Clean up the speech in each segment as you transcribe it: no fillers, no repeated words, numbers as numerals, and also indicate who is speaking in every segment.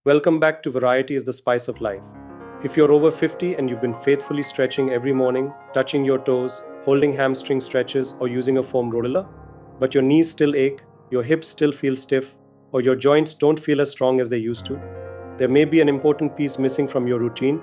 Speaker 1: Welcome back to Variety is the Spice of Life. If you're over 50 and you've been faithfully stretching every morning, touching your toes, holding hamstring stretches, or using a foam roller, but your knees still ache, your hips still feel stiff, or your joints don't feel as strong as they used to, there may be an important piece missing from your routine.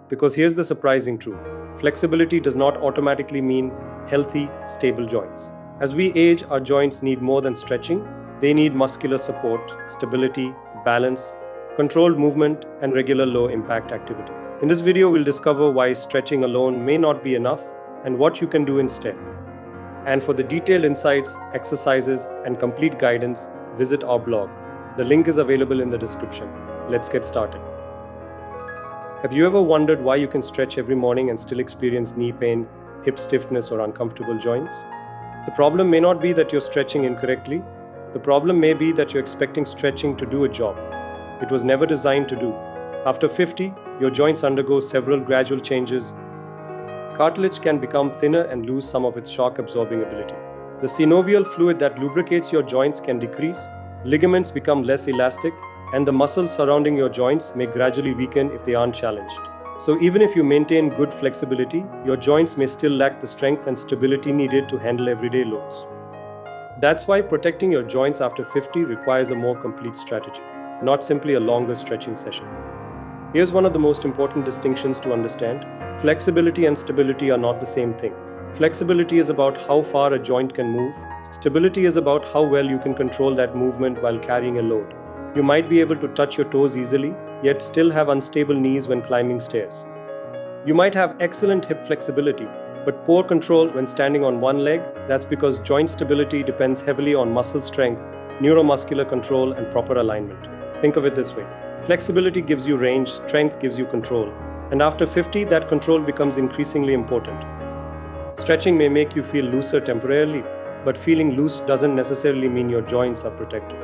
Speaker 1: Because here's the surprising truth: flexibility does not automatically mean healthy, stable joints. As we age, our joints need more than stretching, they need muscular support, stability, balance, controlled movement, and regular low impact activity. In this video, we'll discover why stretching alone may not be enough and what you can do instead. And for the detailed insights, exercises, and complete guidance, visit our blog. The link is available in the description. Let's get started. Have you ever wondered why you can stretch every morning and still experience knee pain, hip stiffness, or uncomfortable joints? The problem may not be that you're stretching incorrectly. The problem may be that you're expecting stretching to do a job it was never designed to do. After 50, your joints undergo several gradual changes. Cartilage can become thinner and lose some of its shock absorbing ability. The synovial fluid that lubricates your joints can decrease, ligaments become less elastic, and the muscles surrounding your joints may gradually weaken if they aren't challenged. So even if you maintain good flexibility, your joints may still lack the strength and stability needed to handle everyday loads. That's why protecting your joints after 50 requires a more complete strategy, not simply a longer stretching session. Here's one of the most important distinctions to understand. Flexibility and stability are not the same thing. Flexibility is about how far a joint can move. Stability is about how well you can control that movement while carrying a load. You might be able to touch your toes easily, yet still have unstable knees when climbing stairs. You might have excellent hip flexibility, but poor control when standing on one leg. That's because joint stability depends heavily on muscle strength, neuromuscular control, and proper alignment. Think of it this way: flexibility gives you range, strength gives you control, and after 50, that control becomes increasingly important. Stretching may make you feel looser temporarily, but feeling loose doesn't necessarily mean your joints are protected.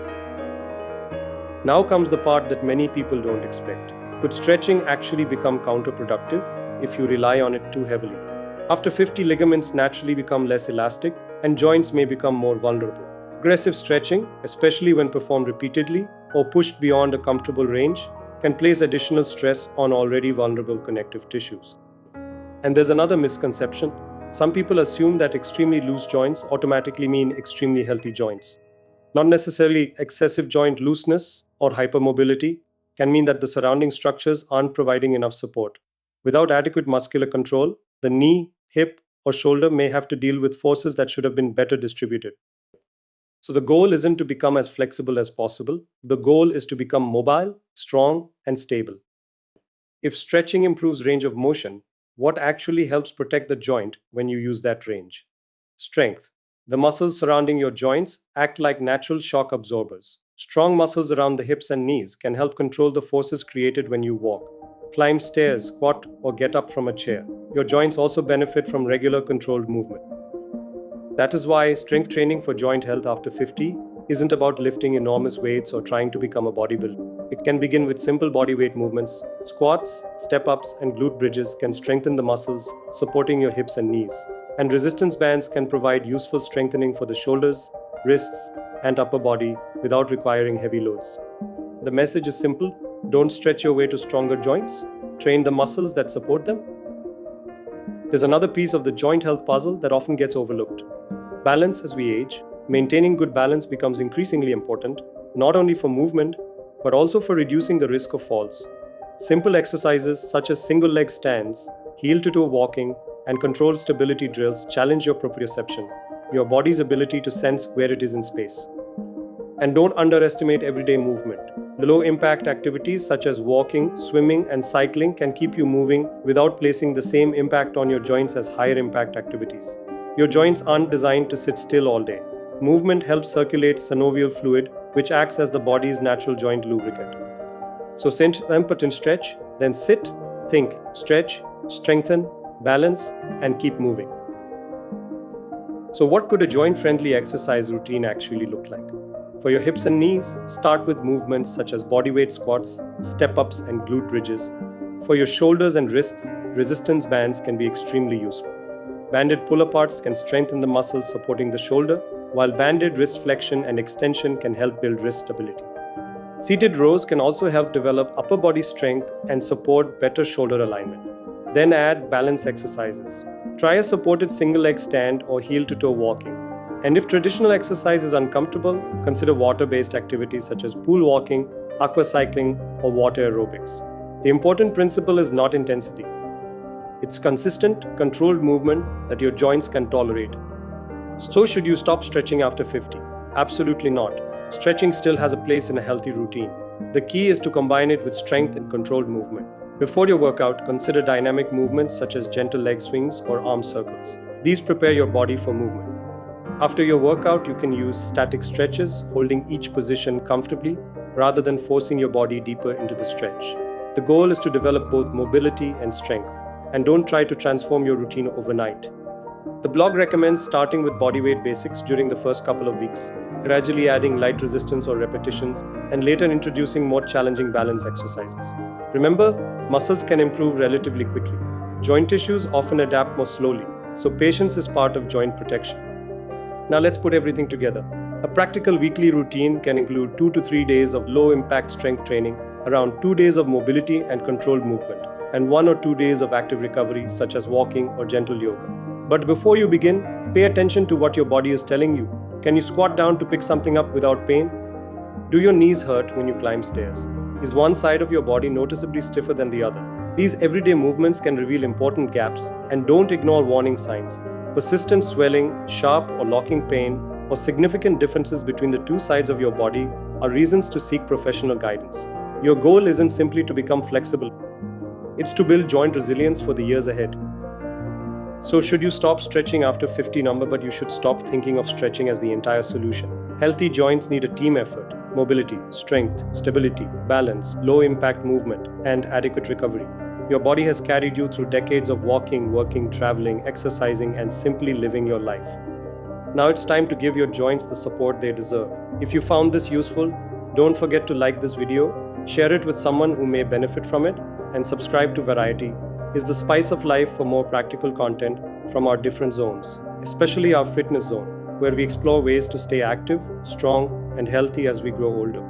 Speaker 1: Now comes the part that many people don't expect. Could stretching actually become counterproductive if you rely on it too heavily? After 50, ligaments naturally become less elastic, and joints may become more vulnerable. Aggressive stretching, especially when performed repeatedly or pushed beyond a comfortable range, can place additional stress on already vulnerable connective tissues. And there's another misconception. Some people assume that extremely loose joints automatically mean extremely healthy joints. Not necessarily. Excessive joint looseness or hypermobility can mean that the surrounding structures aren't providing enough support. Without adequate muscular control, the knee, hip, or shoulder may have to deal with forces that should have been better distributed. So the goal isn't to become as flexible as possible. The goal is to become mobile, strong, and stable. If stretching improves range of motion, what actually helps protect the joint when you use that range? Strength. The muscles surrounding your joints act like natural shock absorbers. Strong muscles around the hips and knees can help control the forces created when you walk, climb stairs, squat, or get up from a chair. Your joints also benefit from regular controlled movement. That is why strength training for joint health after 50 isn't about lifting enormous weights or trying to become a bodybuilder. It can begin with simple body weight movements. Squats, step-ups, and glute bridges can strengthen the muscles supporting your hips and knees. And resistance bands can provide useful strengthening for the shoulders, wrists, and upper body without requiring heavy loads. The message is simple: don't stretch your way to stronger joints, train the muscles that support them. There's another piece of the joint health puzzle that often gets overlooked: balance. As we age, maintaining good balance becomes increasingly important, not only for movement, but also for reducing the risk of falls. Simple exercises such as single leg stands, heel to toe walking, and controlled stability drills challenge your proprioception, your body's ability to sense where it is in space. And don't underestimate everyday movement. Low impact activities such as walking, swimming, and cycling can keep you moving without placing the same impact on your joints as higher impact activities. Your joints aren't designed to sit still all day. Movement helps circulate synovial fluid, which acts as the body's natural joint lubricant. So sit, and stretch, then sit, think, stretch, strengthen, balance, and keep moving. So what could a joint-friendly exercise routine actually look like? For your hips and knees, start with movements such as bodyweight squats, step-ups, and glute bridges. For your shoulders and wrists, resistance bands can be extremely useful. Banded pull-aparts can strengthen the muscles supporting the shoulder, while banded wrist flexion and extension can help build wrist stability. Seated rows can also help develop upper body strength and support better shoulder alignment. Then add balance exercises. Try a supported single leg stand or heel to toe walking. And if traditional exercise is uncomfortable, consider water-based activities such as pool walking, aqua cycling, or water aerobics. The important principle is not intensity. It's consistent, controlled movement that your joints can tolerate. So should you stop stretching after 50? Absolutely not. Stretching still has a place in a healthy routine. The key is to combine it with strength and controlled movement. Before your workout, consider dynamic movements such as gentle leg swings or arm circles. These prepare your body for movement. After your workout, you can use static stretches, holding each position comfortably rather than forcing your body deeper into the stretch. The goal is to develop both mobility and strength, and don't try to transform your routine overnight. The blog recommends starting with bodyweight basics during the first couple of weeks, gradually adding light resistance or repetitions, and later introducing more challenging balance exercises. Remember, muscles can improve relatively quickly. Joint tissues often adapt more slowly, so patience is part of joint protection. Now let's put everything together. A practical weekly routine can include 2 to 3 days of low-impact strength training, around 2 days of mobility and controlled movement, and 1 or 2 days of active recovery such as walking or gentle yoga. But before you begin, pay attention to what your body is telling you. Can you squat down to pick something up without pain? Do your knees hurt when you climb stairs? Is one side of your body noticeably stiffer than the other? These everyday movements can reveal important gaps, and don't ignore warning signs. Persistent swelling, sharp or locking pain, or significant differences between the two sides of your body are reasons to seek professional guidance. Your goal isn't simply to become flexible. It's to build joint resilience for the years ahead. So should you stop stretching after 50 number, but you should stop thinking of stretching as the entire solution. Healthy joints need a team effort, mobility, strength, stability, balance, low impact movement, and adequate recovery. Your body has carried you through decades of walking, working, traveling, exercising, and simply living your life. Now it's time to give your joints the support they deserve. If you found this useful, don't forget to like this video, share it with someone who may benefit from it, and subscribe to Variety is the spice of life for more practical content from our different zones, especially our fitness zone, where we explore ways to stay active, strong, and healthy as we grow older.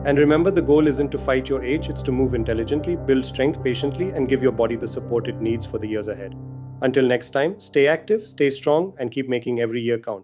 Speaker 1: And remember, the goal isn't to fight your age, it's to move intelligently, build strength patiently, and give your body the support it needs for the years ahead. Until next time, stay active, stay strong, and keep making every year count.